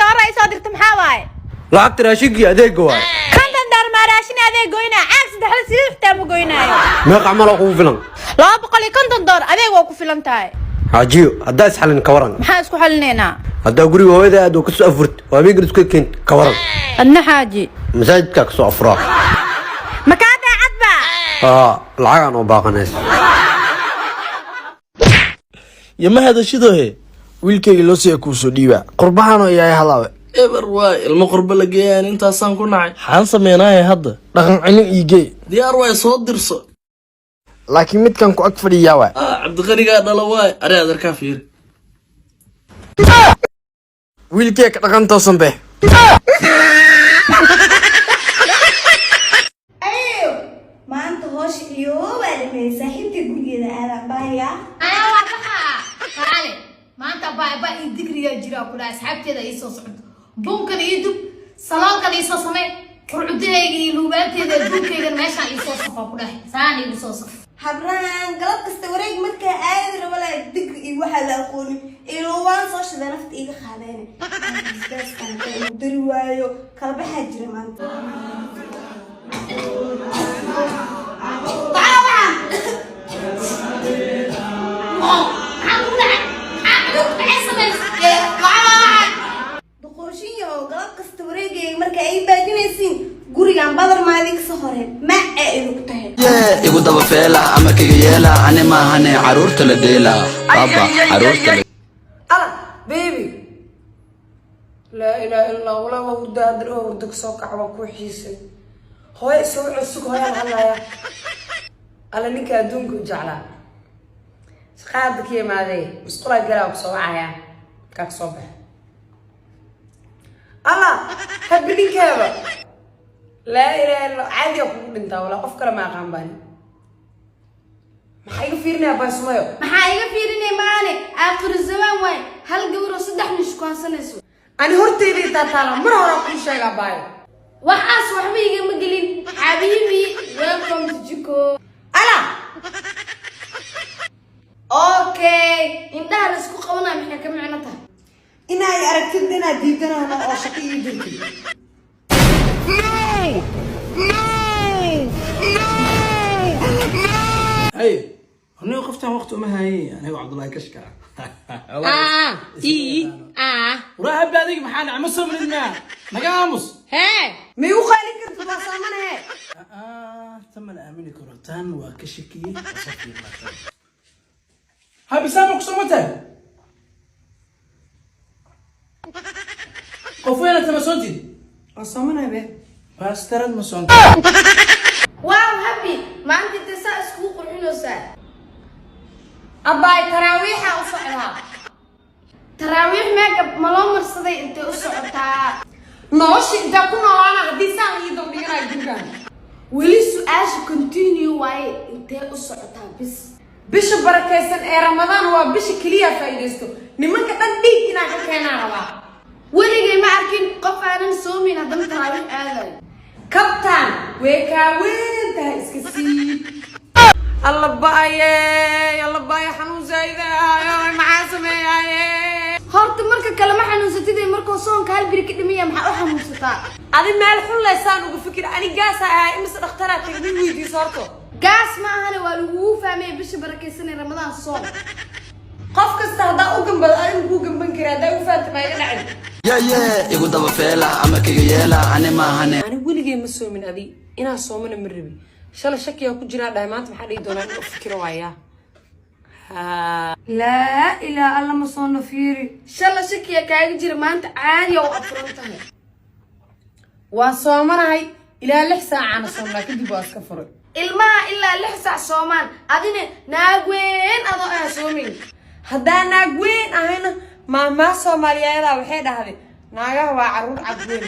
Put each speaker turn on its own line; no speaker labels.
دولار أي صادر تمحاوي
لعبت راشيقي أديك جواي
كنت دار ما راشني أديك جوينا عكس دحل سيف تامو جوينا
ما عمل أقوم فلان
لا بقولي كنت دار أديك وقف فلان تاي
عجيب هداس حلن كورن
محاسكو حلنينا
هدا قولي وهذا أدو كسو أفرت وبيجلس كنت كورن
أنا حاجي
مساجد كسو أفراح
مكانة عذبة
العقان وباقي ناس
يما هذا شو ده ويلكي لوسي أكوسو ديبا قربانو يا هلاوي
eber waay ilmo qurba la geeyaan intaasaan ku nacay
xaan sameeynahay hadda
dhaqan cilin iigay
diyaar waay soo dirso
laakiin midkan ku ag fadhiyaa waay
cabdiqanigaa dhala waay ari adarkaa fiir
wiilkee ka dhaqan toosan beh
ayo maanta hoosh iyo waalmay saaxiibtii gurigeeda aadan baaya
ayaa waxa qaale maanta baaba in digriya jira kula asxaabteeda ay soo socdo bunkan idub salaalkan ay soo samee qurcudeygi luubaanteeda dunkeyga meesha ay soo safo ku dhahay saani ay soo safo
habraan galab kasta wareeg marka aad rabala dig iyo waxa la aqoon iyo waan soo shiday nafta iga qaadeen iskaan ka dari waayo kala baxa jira maanta gurigan badar maadig soo hore ma ay rugtay
igu daba feela ama kaga yeela ani ma ahane caruurta la deela baba caruurta
ala baby la ilaha illa allah wala wadaad oo dug soo kacwa ku xiisay hooy soo cusub hooyaan halaya ala ninka adduunka jeclaa shaqada kiimaade isqula galaa ku soo wacaya ka soo bax ala hablinkeeba لا إله إلا عادي أقول أنت ولا أفكر ما قام باني ما حيجي فيرني أبغى اسمعه
ما حيجي فيرني ماني آخر الزمان وين هل جورو صدق نشكون سنسو
أنا هرتي لي تطالع مرة ورا كل شيء قباي
وحاس وحبيبي مقلين حبيبي ويلكم تو جيكو
ألا
أوكي إنت هنسكو قونا محنا كم معناتها
إنا يعرف تدنا ديدنا أنا أشقي يدك
هاي هني وقفتها وقت ما هي انا وعبد الله كشكا وراح بهذيك محل عمس من الماء مقامص
ميو خالك أنت بصامنا هاي
تم الامين كرتان وكشكي وصفي هاي بسامك صمتها قفوين انت مسونتي
بصامنا به
بس ترى مسونتي
واو هبي ما عندي تساء سكوك الحلو ساء
أباي تراويح أصعدها
تراويح ماك ملو مرصدي انت أصعدها
نوش إنت كنا وانا غدي ساعة يدوم لينا الجنان
ولي سؤال كونتينيو واي انت أصعدها
بش بركيسن إيه رمضان هو بش كليا فايدستو نمك تديك إنا كنا ربا
ولي ما أركين قفانا سومين هدم تراويح آذان
كابتن ويكاوين ده اسكسي الله باي حنون زايدة يا معاسمة يا
هارت مركا كلمة حنوستيدي مركا صون كالبري كدمية محا وحموستا
أنا مال حول لسان وفكر أنا جاسة هاي إمس اخترت تقديم ويدي صارته
قاس ما أنا والوو فامي بش بركي سنة رمضان صون
قف كستهدا وجنب أنا وجنب بنكر هذا وفات ما يلعب
يا igu daba feela ama kaga yeela ani ma ahane
أنا weligay ma soomin adi inaa soomana ma rabi shalay shakiyaa ku jiraa dhahay maanta maxaa dhihi doonaa inuu fikiro waayaa laa ilaa alla ma soo nafiiri
shala shakiya kaaga jira maanta caadi oo afran tahay
waa soomanahay ilaa 6 saacana soomnaa kadib waa iska furay
ilmaha ilaa 6 saac soomaan adina naag weyn adoo aan soomin
haddaan naag weyn ahayna maamaa Soomaaliyeed waxay dhahday naagaha waa caruur cad weyn